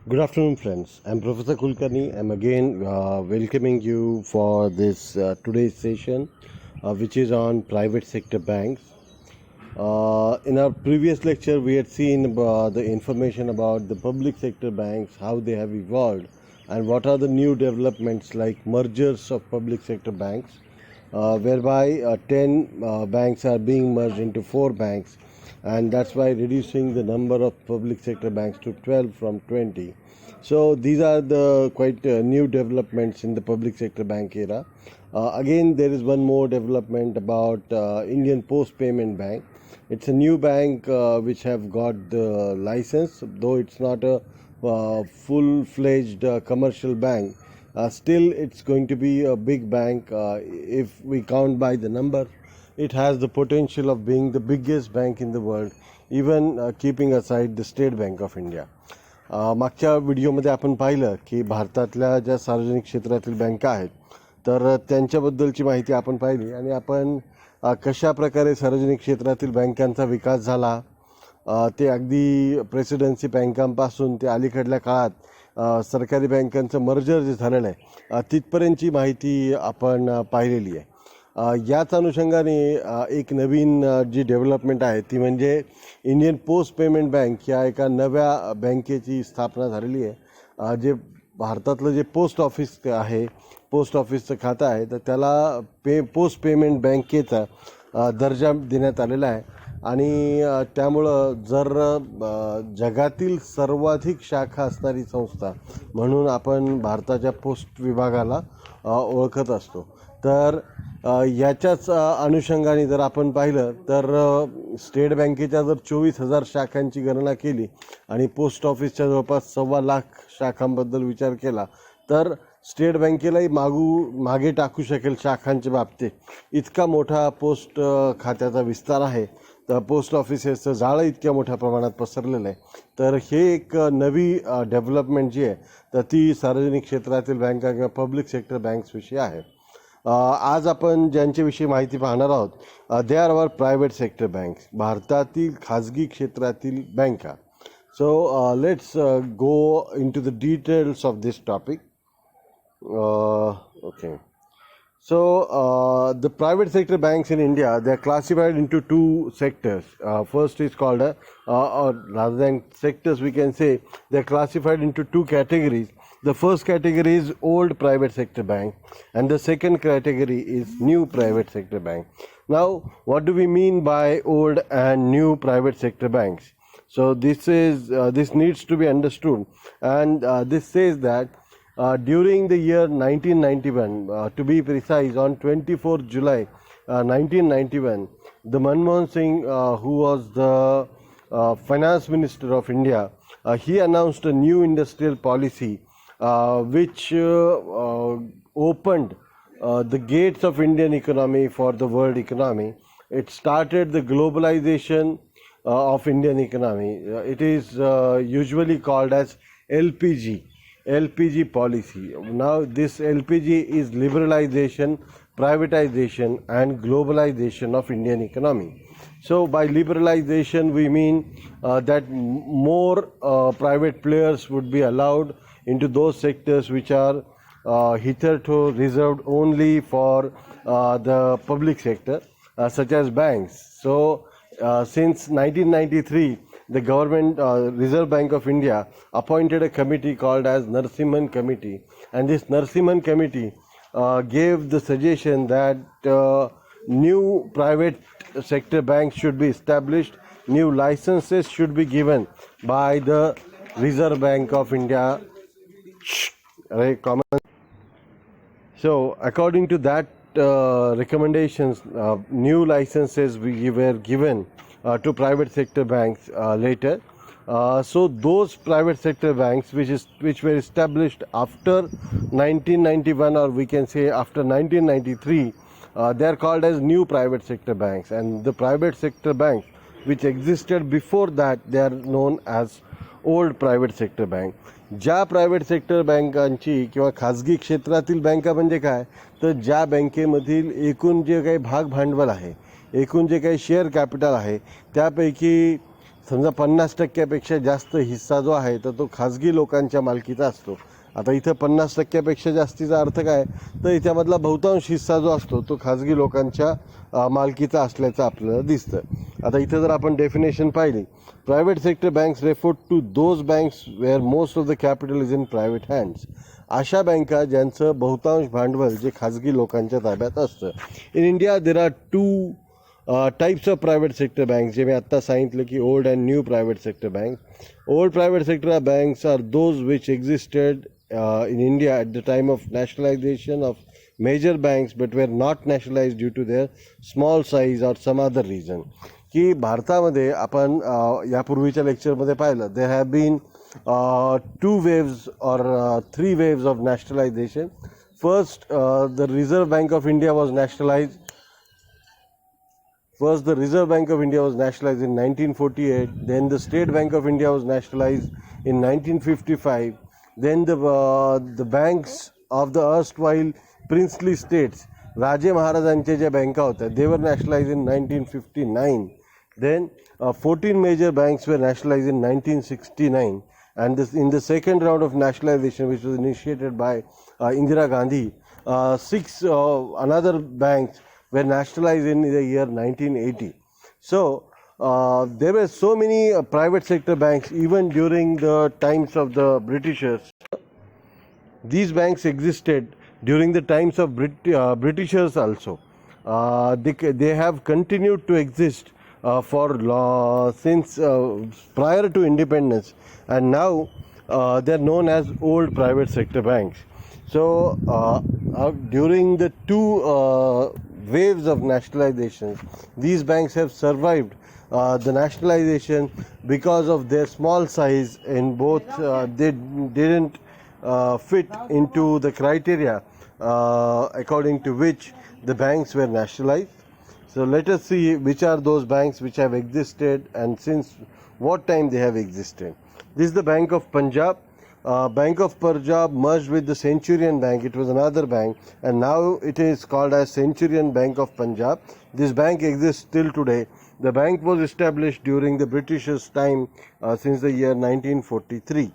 Good afternoon, friends. I'm Professor Kulkarni. I'm again welcoming you for this today's session, which is on private sector banks. In our previous lecture, we had seen the information about the public sector banks, how they have evolved, and what are the new developments like mergers of public sector banks, whereby 10 banks are being merged into 4 banks, and that's why reducing the number of public sector banks to 12 from 20. So these are the quite new developments in the public sector bank era. Again, there is one more development about Indian Post Payment Bank. It's a new bank which have got the license, though it's not a full-fledged commercial bank. Still, it's going to be a big bank if we count by the number. It has the potential of being the biggest bank in the world, even keeping aside the State Bank of India. मागच्या व्हिडिओमध्ये आपण पाहिलं की भारतातल्या ज्या सार्वजनिक क्षेत्रातील बँका आहेत तर त्यांच्याबद्दलची माहिती आपण पाहिली आणि आपण कशा प्रकारे सार्वजनिक क्षेत्रातील बँकांचा विकास झाला ते अगदी प्रेसिडेन्सी बँकांपासून ते अलीकडल्या काळात सरकारी बँकांचं मर्जर जे झालेलं आहे तिथपर्यंतची माहिती आपण पाहिलेली आहे. याच अनुषंगाने एक नवीन जी डेव्हलपमेंट आहे ती म्हणजे इंडियन पोस्ट पेमेंट बँक या एका नव्या बँकेची स्थापना झालेली आहे. जे भारतातलं जे पोस्ट ऑफिस आहे, पोस्ट ऑफिसचं खातं आहे, तर त्याला पोस्ट पेमेंट बँकेचा दर्जा देण्यात आलेला आहे आणि त्यामुळं जर जगातील सर्वाधिक शाखा असणारी संस्था म्हणून आपण भारताच्या पोस्ट विभागाला ओळखत असतो. तर याच्याच अनुषंगाने जर आपण पाहिलं तर स्टेट बँकेच्या जर 24,000 शाखांची गणना केली आणि पोस्ट ऑफिसच्या जवळपास 1.25 लाख शाखांबद्दल विचार केला तर स्टेट बँकेलाही मागे टाकू शकेल शाखांच्या बाबतीत. इतका मोठा पोस्ट खात्याचा विस्तार आहे, तर पोस्ट ऑफिसेसचं जाळं इतक्या मोठ्या प्रमाणात पसरलेलं आहे. तर हे एक नवी डेव्हलपमेंट जी आहे तर ती सार्वजनिक क्षेत्रातील बँका किंवा पब्लिक सेक्टर बँक्सविषयी आहे. आज आपण ज्यांच्याविषयी माहिती पाहणार आहोत they are our private sector banks, भारतातील खाजगी क्षेत्रातील बँका. So let's go into the details of this topic. Okay. So the private sector banks in India, they are classified into 2 sectors. First is called or rather than sectors we can say they are classified into 2 categories. The first category is old private sector bank and the second category is new private sector bank. Now what do we mean by old and new private sector banks? So this needs to be understood, and this says that during the year 1991, to be precise, on 24th July 1991, the Manmohan Singh, who was the finance minister of India, he announced a new industrial policy which opened the gates of Indian economy for the world economy. It started the globalization of Indian economy. It is usually called as LPG policy. Now this LPG is liberalization, privatization and globalization of Indian economy. So by liberalization we mean that more private players would be allowed into those sectors which are hitherto reserved only for the public sector, such as banks. So since 1993 the government, Reserve Bank of India, appointed a committee called as Narasimhan Committee, and this Narasimhan Committee gave the suggestion that new private sector banks should be established, new licenses should be given by the Reserve Bank of India. So according to that recommendations, new licenses were given to private sector banks later. So those private sector banks which were established after 1991, or we can say after 1993, they are called as new private sector banks, and the private sector banks which existed before that, they are known as old private sector bank. ज्या private sector बँकांची किंवा खाजगी क्षेत्रातील बँका म्हणजे काय, तर ज्या बँकेमधील एकूण जे काही भाग भांडवल आहे, एकूण जे काही शेअर कॅपिटल आहे त्यापैकी समजा 50% जास्त हिस्सा जो आहे तर तो खाजगी लोकांच्या मालकीचा असतो. आता इथं 50% जास्तीचा अर्थ काय, तर याच्यामधला बहुतांश हिस्सा जो असतो तो खाजगी लोकांच्या मालकीचा असल्याचं आपल्याला दिसतं. आता इथं जर आपण डेफिनेशन पाहिली, private sector banks refer to those banks where most of the capital is in private hands. अशा बँका ज्यांचं बहुतांश भांडवल जे खाजगी लोकांच्या ताब्यात असतं. In India there are two types of private sector banks, जे मी आत्ता सांगितलं की old and new private sector banks. Old private sector banks are those which existed in India at the time of nationalization of major banks but were not nationalized due to their small size or some other reason. की भारतामध्ये आपण यापूर्वीच्या लेक्चरमध्ये पाहिलं, there have been 2 waves or 3 waves of nationalization. First, the Reserve Bank of India was nationalized. First, the Reserve Bank of India was nationalized in 1948. Then the State Bank of India was nationalized in 1955. Then the banks of the erstwhile princely states, राजे महाराजांच्या ज्या बँका होत्या, they were nationalized in 1959. Then 14 major banks were nationalized in 1969. And in the second round of nationalization, which was initiated by Indira Gandhi, 6 another banks were nationalized in the year 1980. So there were so many private sector banks even during the times of the Britishers. These banks existed during the times of Britishers also. They have continued to exist since prior to independence, and now they are known as old private sector banks. So during the 2 waves of nationalization, these banks have survived the nationalization because of their small size. In both, they didn't fit into the criteria according to which the banks were nationalized. So let us see which are those banks which have existed and since what time they have existed. This is the Bank of Punjab. Bank of Punjab merged with the Centurion Bank. It was another bank, and now it is called as Centurion Bank of Punjab. This bank exists till today. The bank was established during the Britishers' time since the year 1943.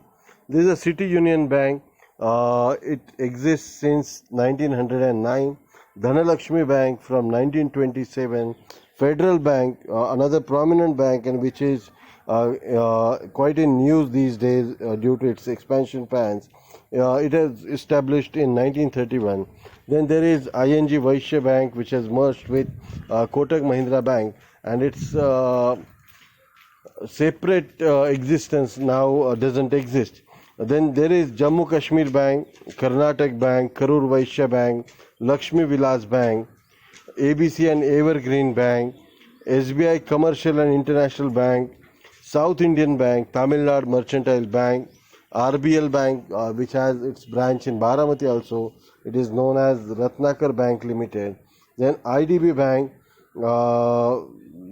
This is a City Union Bank. It exists since 1909. Dhanalakshmi Bank from 1927. Federal Bank, another prominent bank, and which is quite in news these days due to its expansion plans. It was established in 1931. Then there is ING Vaishya Bank, which has merged with Kotak Mahindra Bank, and its separate existence now doesn't exist. Then there is Jammu Kashmir Bank, Karnataka Bank, Karur Vaishya Bank, Lakshmi Vilas Bank, ABC and Evergreen Bank, SBI Commercial and International Bank, South Indian Bank, Tamil Nadu Mercantile Bank, RBL Bank, which has its branch in Baramati also. It is known as Ratnakar Bank Limited. Then IDB Bank,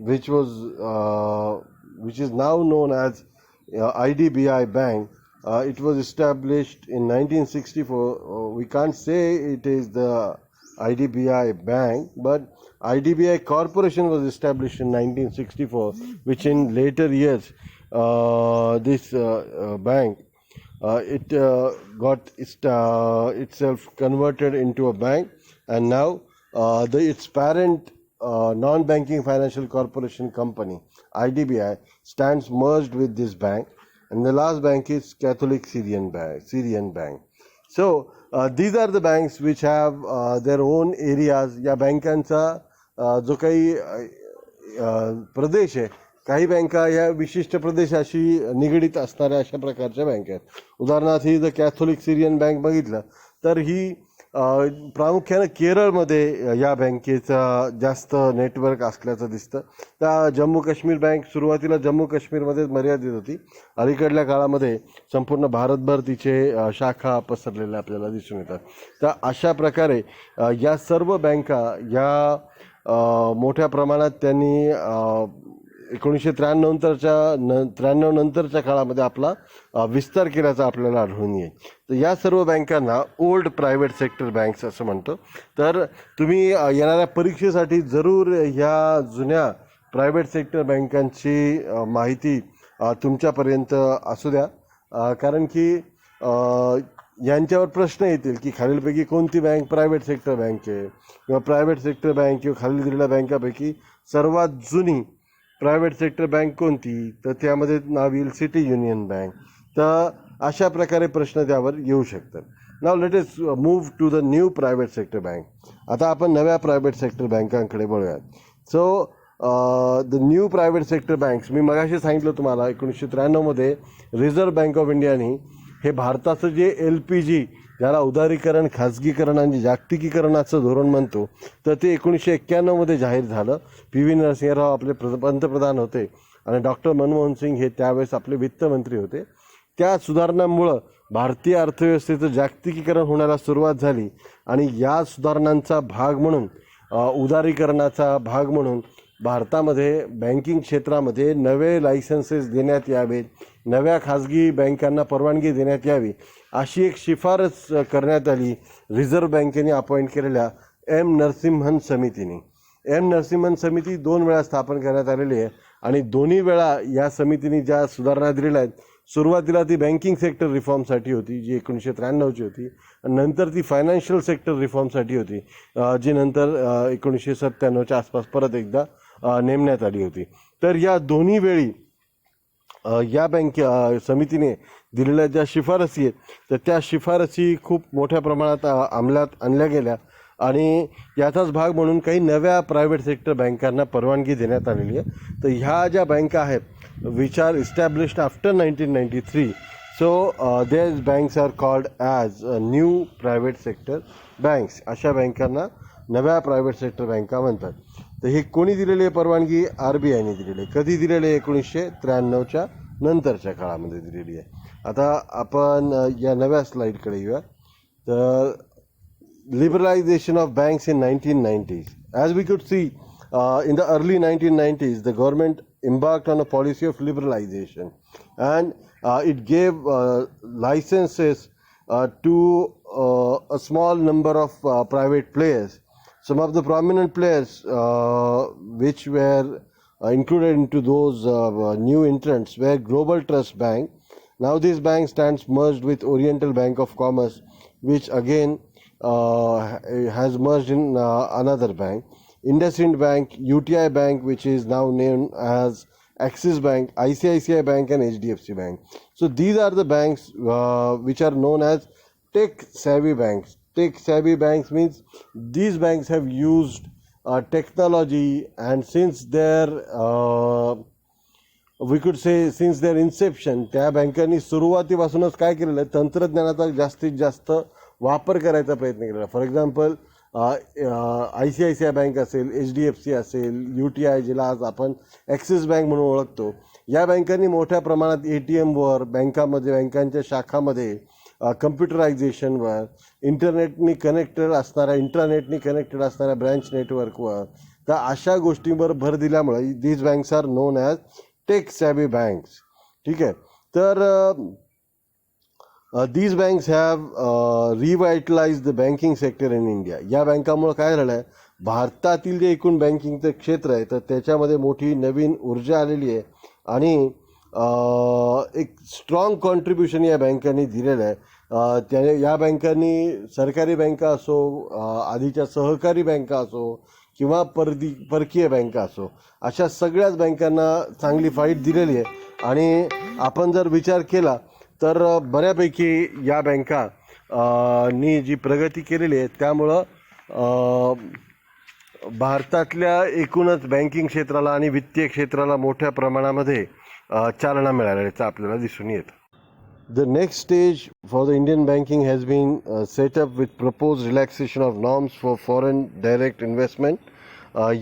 which is now known as IDBI Bank. It was established in 1964. We can't say it is the IDBI Bank, but IDBI Corporation was established in 1964, which in later years this bank it got itself converted into a bank, and now its parent non-banking financial corporation company IDBI stands merged with this bank, and the last bank is Catholic Syrian Bank. So these are the banks which have their own areas. या बँकांचा जो काही प्रदेश आहे, काही बँका या विशिष्ट प्रदेशाशी निगडीत असणाऱ्या अशा प्रकारच्या बँका आहेत. उदाहरणार्थ ही जर कॅथोलिक सिरियन बँक बघितलं तर ही प्रामुख्याने केरळमध्ये या बँकेचा जास्त नेटवर्क असल्याचं दिसतं. त्या जम्मू काश्मीर बँक सुरुवातीला जम्मू काश्मीरमध्येच मर्यादित होती. अलीकडल्या काळामध्ये संपूर्ण भारतभर तिचे शाखा पसरलेल्या आपल्याला दिसून येतात. तर अशा प्रकारे या सर्व बँका या मोठ्या प्रमाणात त्यांनी 1993 नंतरच्या काळामध्ये आपला विस्तार केल्याचा आपल्याला आढळून येईल. तर या सर्व बँकांना ओल्ड प्रायव्हेट सेक्टर बँक्स असं म्हणतो. तर तुम्ही येणाऱ्या परीक्षेसाठी जरूर ह्या जुन्या प्रायव्हेट सेक्टर बँकांची माहिती तुमच्यापर्यंत असू द्या, कारण की यांच्यावर प्रश्न येतील की खालीलपैकी कोणती बँक प्रायव्हेट सेक्टर बँक आहे, किंवा प्रायव्हेट सेक्टर बँक किंवा खाली दिलेल्या बँकापैकी सर्वात जुनी प्रायव्हेट सेक्टर बँक कोणती, तर त्यामध्ये नाव येईल सिटी युनियन बँक. तर अशा प्रकारे प्रश्न त्यावर येऊ शकतात. Now let us move to the new private sector bank. आता आपण नव्या प्रायव्हेट सेक्टर बँकांकडे वळूयात. So the new private sector banks, मी मगाशी सांगितलं तुम्हाला 1993 मध्ये रिझर्व्ह बँक ऑफ इंडियाने हे भारताचं जे LPG, ज्याला उदारीकरण, खाजगीकरण आणि जागतिकीकरणाचं धोरण म्हणतो, तर ते 1991 मध्ये जाहीर झालं. PV नरसिंहराव आपले पंतप्रधान होते आणि डॉक्टर मनमोहन सिंग हे त्यावेळेस आपले वित्तमंत्री होते. त्या सुधारणांमुळं भारतीय अर्थव्यवस्थेचं जागतिकीकरण होण्याला सुरुवात झाली आणि या सुधारणांचा भाग म्हणून, उदारीकरणाचा भाग म्हणून भारतामध्ये बँकिंग क्षेत्रामध्ये नवे लायसन्सेस देण्यात यावेत, नव्या खाजगी बँकांना परवानगी देण्यात यावी, अशी एक शिफारस करण्यात आली रिझर्व्ह बँकेने अपॉइंट केलेल्या नरसिम्हन समितीने. नरसिम्हन समिती 2 वेळा स्थापन करण्यात आलेली आहे आणि दोन्ही वेळा या समितीने ज्या सुधारणा दिलेल्या आहेत, सुरुवातीला ती बँकिंग सेक्टर रिफॉर्मसाठी होती, जी 1993ची होती, आणि नंतर ती फायनान्शियल सेक्टर रिफॉर्मसाठी होती, जी नंतर 1997च्या आसपास परत एकदा नेमण्यात आली होती. तर या दोन्ही वेळी या समितीने दिलेल्या ज्या शिफारसी आहेत, तर त्या शिफारसी खूप मोठ्या प्रमाणात अंमलात आणल्या गेल्या आणि याचाच भाग म्हणून काही नव्या प्रायव्हेट सेक्टर बँकांना परवानगी देण्यात आलेली आहे. तर ह्या ज्या बँका आहेत, which are established after 1993, so these banks are called as new private sector banks. अशा बँकांना नव्या प्रायव्हेट सेक्टर बँका म्हणतात. तर हे कोणी दिलेली आहे परवानगी? RBIने दिलेली आहे. कधी दिलेली आहे? 1993च्या नंतरच्या काळामध्ये दिलेली आहे. आता आपण या नव्या स्लाईडकडे येऊया. तर liberalization of banks in 1990s. As we could see, in the early 1990s, the government embarked on a policy of liberalization, and it gave licenses to a small number of private players. Some of the prominent players which were included into those new entrants were Global Trust Bank. Now this bank stands merged with Oriental Bank of Commerce, which again has merged in another bank. IndusInd Bank, UTI Bank, which is now named as Axis Bank, ICICI Bank and HDFC Bank. So these are the banks which are known as tech-savvy banks. Tech-savvy banks means these banks have used technology, and since their we could say since their inception, त्या बँकांनी सुरुवातीपासूनच काय केलेलं आहे, तंत्रज्ञानाचा जास्तीत जास्त वापर करायचा प्रयत्न केलेला. फॉर एक्झाम्पल ICICI बँक असेल, HDFC असेल, UTI, जिला आज आपण ॲक्सिस बँक म्हणून ओळखतो, या बँकांनी मोठ्या प्रमाणात ATMवर, बँकांच्या शाखामध्ये, कम्प्युटरायझेशनवर, इंटरनेटनी कनेक्टेड असणाऱ्या ब्रँच नेटवर्कवर, तर अशा गोष्टींवर भर दिल्यामुळे these banks are known as tech savvy banks. ठीक आहे. तर these banks have revitalized the banking sector in India. या बँकामुळे काय झालं आहे, भारतातील जे एकूण बँकिंगचं क्षेत्र आहे, तर त्याच्यामध्ये मोठी नवीन ऊर्जा आलेली आहे आणि एक स्ट्रॉंग कॉन्ट्रीब्युशन या बँकांनी दिलेलं आहे. त्याने या बँकांनी सरकारी बँका असो, आधीच्या सहकारी बँका असो किंवा परकीय बँका असो, अशा सगळ्याच बँकांना चांगली फाईट दिलेली आहे. आणि आपण जर विचार केला तर बऱ्यापैकी या बँका नी जी प्रगती केलेली आहे, त्यामुळं भारतातल्या एकूणच बँकिंग क्षेत्राला आणि वित्तीय क्षेत्राला मोठ्या प्रमाणामध्ये चालना मिळाल्याचं आपल्याला दिसून येतं. The next stage for the Indian banking has been set up with proposed relaxation of norms for foreign direct investment.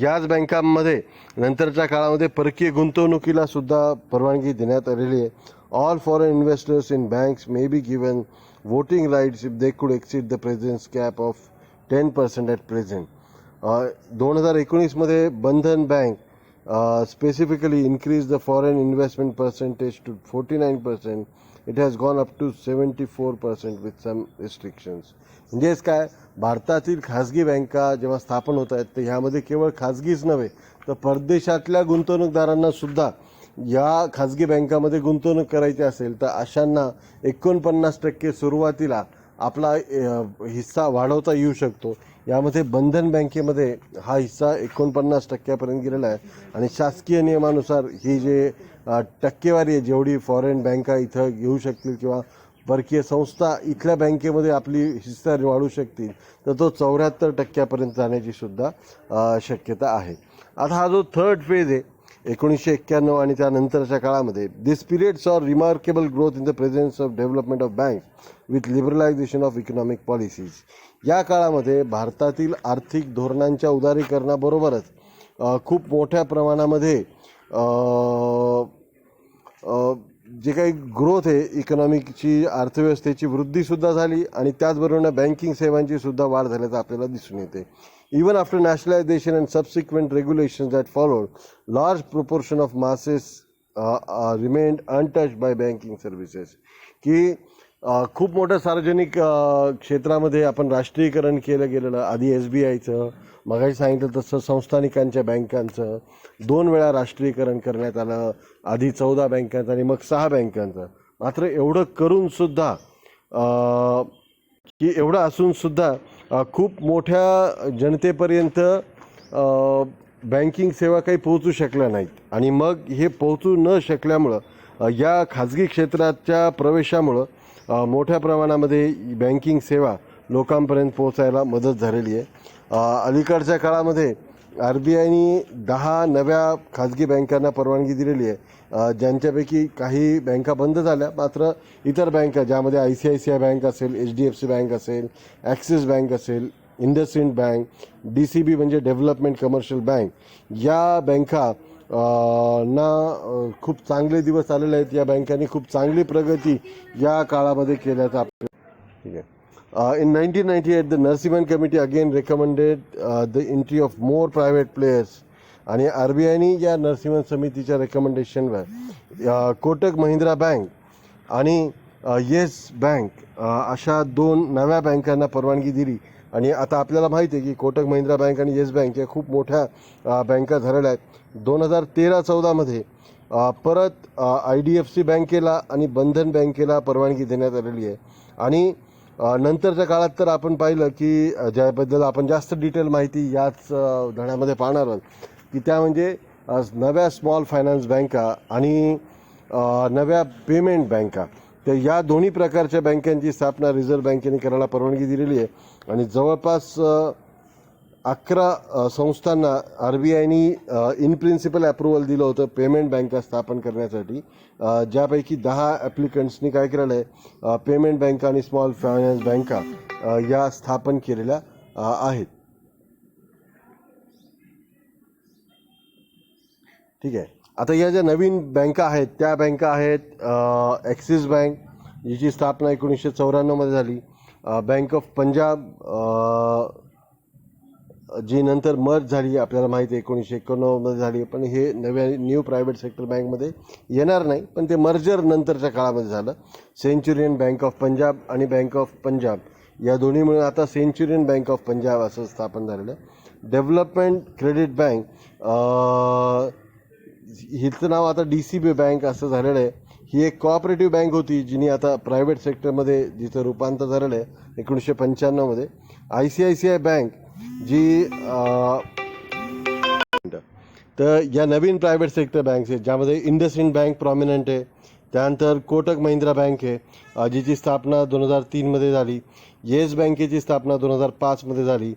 याच बँकांमध्ये नंतरच्या काळामध्ये परकीय गुंतवणुकीला सुद्धा परवानगी देण्यात आलेली आहे. All foreign investors in banks may be given voting rights if they could exceed the presence cap of 10% at present. 2019 मध्ये Bandhan bank specifically increased the foreign investment percentage to 49%, it has gone up to 74% with some restrictions. म्हणजेच काय, भारतातील खाजगी बँका जेव्हा स्थापन होत आहेत तर ह्यामध्ये केवळ खाजगीच नव्हे तर परदेशातल्या गुंतवणूकदारांना सुद्धा या खाजगी बँकामध्ये गुंतवणूक करायची असेल तर अशांना 49% सुरुवातीला आपला हिस्सा वाढवता येऊ शकतो. यामध्ये बंधन बँकेमध्ये हा हिस्सा 49% गेलेला आहे आणि शासकीय नियमानुसार ही जे टक्केवारी आहे जेवढी फॉरेन बँका इथं घेऊ शकतील किंवा परकीय संस्था इथल्या बँकेमध्ये आपली हिस्सा वाढू शकतील तर तो 74% जाण्याची सुद्धा शक्यता आहे. आता हा जो थर्ड फेज आहे 1991 आणि त्यानंतरच्या काळामध्ये, दिस पिरियड सॉ remarkable growth in the presence of development of banks with liberalisation of economic policies. या काळामध्ये भारतातील आर्थिक धोरणांच्या उदारीकरणाबरोबरच खूप मोठ्या प्रमाणामध्ये जे काही ग्रोथ आहे इकॉनॉमिकची, अर्थव्यवस्थेची वृद्धीसुद्धा झाली आणि त्याचबरोबर बँकिंग सेवांची सुद्धा वाढ झाल्याचं आपल्याला दिसून येते. Even after nationalization and subsequent regulations that followed, large proportion of masses remained untouched by banking services. की खूप मोठ्या सार्वजनिक क्षेत्रामध्ये आपण राष्ट्रीयकरण केलं गेलेलं. आधी SBIचं, मगाशी सांगितलं तसं संस्थानिकांच्या बँकांचं 2 वेळा राष्ट्रीयकरण करण्यात आलं. आधी 14 बँकांचं आणि मग 6 बँकांचं. मात्र एवढं करून सुद्धा की एवढं असून सुद्धा खूप मोठ्या जनतेपर्यंत बँकिंग सेवा काही पोहोचू शकल्या नाहीत आणि मग हे पोहोचू न शकल्यामुळं या खाजगी क्षेत्राच्या प्रवेशामुळं मोठ्या प्रमाणामध्ये बँकिंग सेवा लोकांपर्यंत पोहोचायला मदत झालेली आहे. अलीकडच्या काळामध्ये RBIने 10 नव्या खाजगी बँकांना परवानगी दिलेली आहे, ज्यांच्यापैकी काही बँका बंद झाल्या. मात्र इतर बँका ज्यामध्ये ICICI बँक असेल, HDFC बँक असेल, ॲक्सिस बँक असेल, इंडसइंड बँक, DCB म्हणजे डेव्हलपमेंट कमर्शियल बँक, या बँका ना खूप चांगले दिवस आलेले आहेत. या बँकांनी खूप चांगली प्रगती या काळामध्ये केल्याचं आपलं ठीक आहे. In 1998, the Narasimhan Committee again recommended the entry of more private players आणि RBIने या नरसिंहन समितीच्या रेकमेंडेशनवर कोटक महिंद्रा बँक आणि येस बँक अशा 2 नव्या बँकांना परवानगी दिली. आणि आता आपल्याला माहिती आहे की कोटक महिंद्रा बँक आणि येस बँक या खूप मोठ्या बँका झालेल्या आहेत. 2013-14मध्ये परत IDFC बँकेला आणि बंधन बँकेला परवानगी देण्यात आलेली आहे. आणि नंतरच्या काळात तर आपण पाहिलं की ज्याबद्दल आपण जास्त डिटेल माहिती याच धड्यामध्ये पाहणार आहोत की त्या म्हणजे नव्या स्मॉल फायनान्स बँका आणि नव्या पेमेंट बँका. तर या दोन्ही प्रकारच्या बँकांची स्थापना रिझर्व्ह बँकेने करायला परवानगी दिलेली आहे आणि जवळपास 11 संस्थांना RBIने इन प्रिन्सिपल अप्रुव्हल दिलं होतं पेमेंट बँका स्थापन करण्यासाठी, ज्यापैकी 10 ॲप्लिकंट्सनी काय केलेलं आहे, पेमेंट बँका आणि स्मॉल फायनान्स बँका या स्थापन केलेल्या आहेत. ठीक आहे. आता या ज्या नवीन बँका आहेत त्या बँका आहेत ॲक्सिस बँक, जिची स्थापना 1994मध्ये झाली. बँक ऑफ पंजाब जी नंतर मर्ज झाली, आपल्याला माहिती आहे 1991मध्ये झाली, पण हे नव्या न्यू प्रायव्हेट सेक्टर बँकमध्ये येणार नाही, पण ते मर्जर नंतरच्या काळामध्ये झालं. सेंच्युरियन बँक ऑफ पंजाब आणि बँक ऑफ पंजाब या दोन्ही मिळून आता सेंच्युरियन बँक ऑफ पंजाब असं स्थापन झालेलं आहे. डेव्हलपमेंट क्रेडिट बँक, हिचं नाव आता DCB बँक असं झालेलं आहे. ही एक कोऑपरेटिव्ह बँक होती जिने आता प्रायव्हेट सेक्टरमध्ये जिचं रूपांतर झालेलं आहे 1995मध्ये. ICICI बँक जी तर या नवीन प्रायव्हेट सेक्टर बँक्स आहेत ज्यामध्ये इंडसइंड बँक प्रॉमिनंट आहे. त्यानंतर कोटक महिंद्रा बँक आहे जिची स्थापना 2003मध्ये झाली. येस बँकेची स्थापना 2005मध्ये झाली.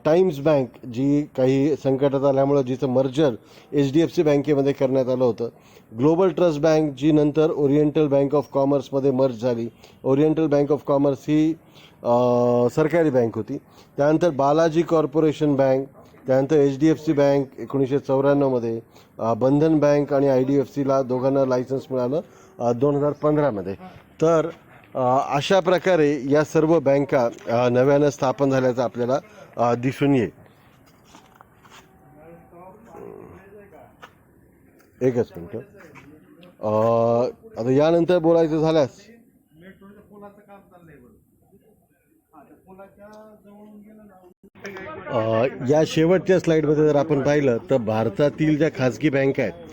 टाइम्स बँक जी काही संकटात आल्यामुळं जिचं मर्जर HDFC बँकेमध्ये करण्यात आलं होतं. ग्लोबल ट्रस्ट बँक जी नंतर ओरिएंटल बँक ऑफ कॉमर्समध्ये मर्ज झाली. ओरिएंटल बँक ऑफ कॉमर्स ही सरकारी बँक होती. त्यानंतर बालाजी कॉर्पोरेशन बँक, त्यानंतर HDFC बँक 1994मध्ये, बंधन बँक आणि IDFCला दोघांना लायसन्स मिळालं 2015मध्ये. तर अशा प्रकारे या सर्व बँका नव्यानं स्थापन झाल्याचं आपल्याला दिसून येईल. एकच मिनिट. आता यानंतर बोलायचं झाल्यास मेट्रोच्या पुलाचं काम चाललंय बरं. हा, त्या पुलाच्या जवळून गेलं ना. या शेवटच्या स्लाईडमध्ये जर आपण पाहिलं तर भारतातील ज्या खाजगी बँका आहेत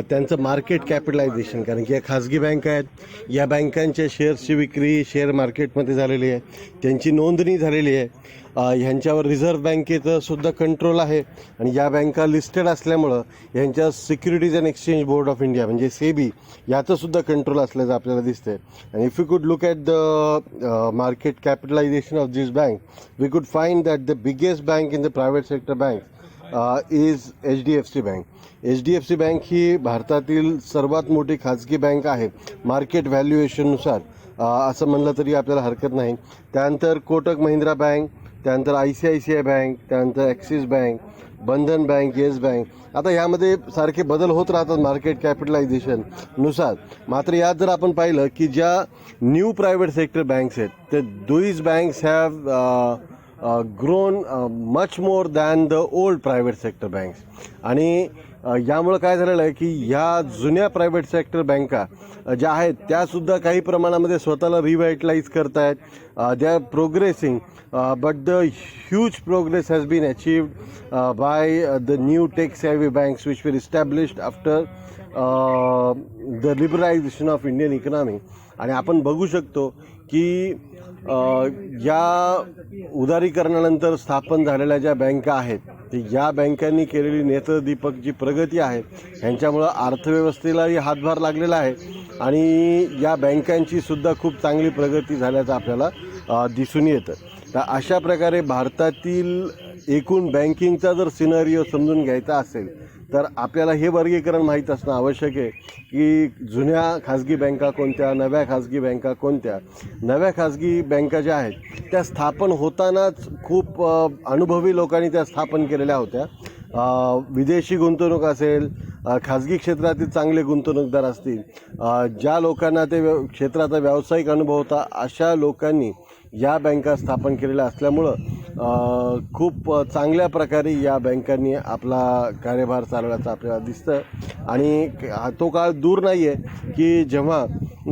त्यांचं मार्केट कॅपिटलायझेशन, कारण की या खाजगी बँका आहेत, या बँकांच्या शेअर्सची विक्री शेअर मार्केटमध्ये झालेली आहे, त्यांची नोंदणी झालेली आहे, ह्यांच्यावर रिझर्व्ह बँकेचं सुद्धा कंट्रोल आहे आणि या बँका लिस्टेड असल्यामुळं ह्यांच्या securities and exchange board of India म्हणजे सेबी याचं सुद्धा कंट्रोल असल्याचं आपल्याला दिसतंय. आणि if you could look at the market capitalisation of this bank we could find that the biggest bank in the private sector bank is HDFC bank. HDFC bank ही भारतातील सर्वात मोठी खाजगी बँक आहे मार्केट व्हॅल्युएशननुसार, असं म्हणलं तरी आपल्याला हरकत नाही. त्यानंतर कोटक महिंद्रा बँक, त्यानंतर ICICI बँक, त्यानंतर ॲक्सिस बँक, बंधन बँक, येस बँक. आता यामध्ये सारखे बदल होत राहतात मार्केट कॅपिटलायझेशननुसार. मात्र यात जर आपण पाहिलं की ज्या न्यू प्रायव्हेट सेक्टर बँक्स आहेत ते those banks have grown much more than the old private sector banks. आणि यामुळं काय झालेलं आहे की ह्या जुन्या प्रायव्हेट सेक्टर बँका ज्या आहेत त्यासुद्धा काही प्रमाणामध्ये स्वतःला रिव्हायटलाइज करत आहेत. They are progressing but the huge progress has been achieved by the new tech savvy banks which were established after the liberalisation of Indian economy. आणि आपण बघू शकतो की या उदारीकरणानंतर स्थापन झालेल्या ज्या बँका आहेत ते या बँकांनी केलेली नेत्रदीपक जी प्रगती आहे ह्यांच्यामुळं अर्थव्यवस्थेलाही हातभार लागलेला आहे आणि या बँकांची सुद्धा खूप चांगली प्रगती झाल्याचं आपल्याला दिसून येतं. तर अशा प्रकारे भारतातील एकूण बँकिंगचा जर सिनरिओ समजून घ्यायचा असेल तर आपल्याला हे वर्गीकरण माहीत असणं आवश्यक आहे की जुन्या खाजगी बँका कोणत्या, नव्या खाजगी बँका कोणत्या. नव्या खाजगी बँका ज्या आहेत त्या स्थापन होतानाच खूप अनुभवी लोकांनी त्या स्थापन केलेल्या होत्या. विदेशी गुंतवणूक असेल, खाजगी क्षेत्रातील चांगले गुंतवणूकदार असतील, ज्या लोकांना ते क्षेत्राचा व्यावसायिक अनुभव होता अशा लोकांनी या बँका स्थापन केलेल्या असल्यामुळं खूप चांगल्या प्रकारे या बँकांनी आपला कार्यभार चालवण्याचं आपल्याला दिसतं. आणि तो काळ दूर नाही आहे की जेव्हा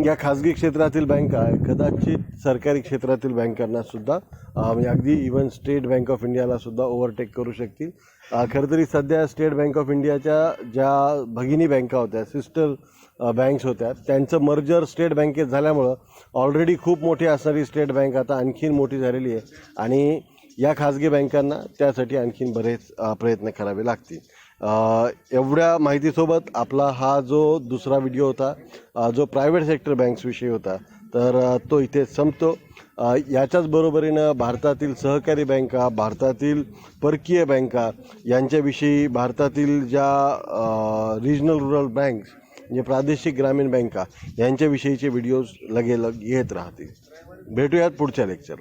या खाजगी क्षेत्रातील बँका कदाचित सरकारी क्षेत्रातील बँकांनासुद्धा म्हणजे अगदी इव्हन स्टेट बँक ऑफ इंडियालासुद्धा ओव्हरटेक करू शकतील. खरं तरी सध्या स्टेट बँक ऑफ इंडियाच्या ज्या भगिनी बँका होत्या, सिस्टर बँक्स होत्या, त्यांचं मर्जर स्टेट बँकेत झाल्यामुळं ऑलरेडी खूप मोठी असणारी स्टेट बँक आता आणखीन मोठी झालेली आहे आणि या खाजगी बँकांना त्यासाठी आणखीन बरेच प्रयत्न करावे लागतील. एवढ्या माहितीसोबत आपला हा जो दुसरा व्हिडिओ होता जो प्रायव्हेट सेक्टर बँक्सविषयी होता तर तो इथे संपतो. याच्याच बरोबरीनं भारतातील सहकारी बँका, भारतातील परकीय बँका यांच्याविषयी, भारतातील ज्या रिजनल रुरल बँक्स म्हणजे प्रादेशिक ग्रामीण बँका यांच्याविषयीचे व्हिडिओज लगेलग येत राहतील. भेटूयात पुढच्या लेक्चरला.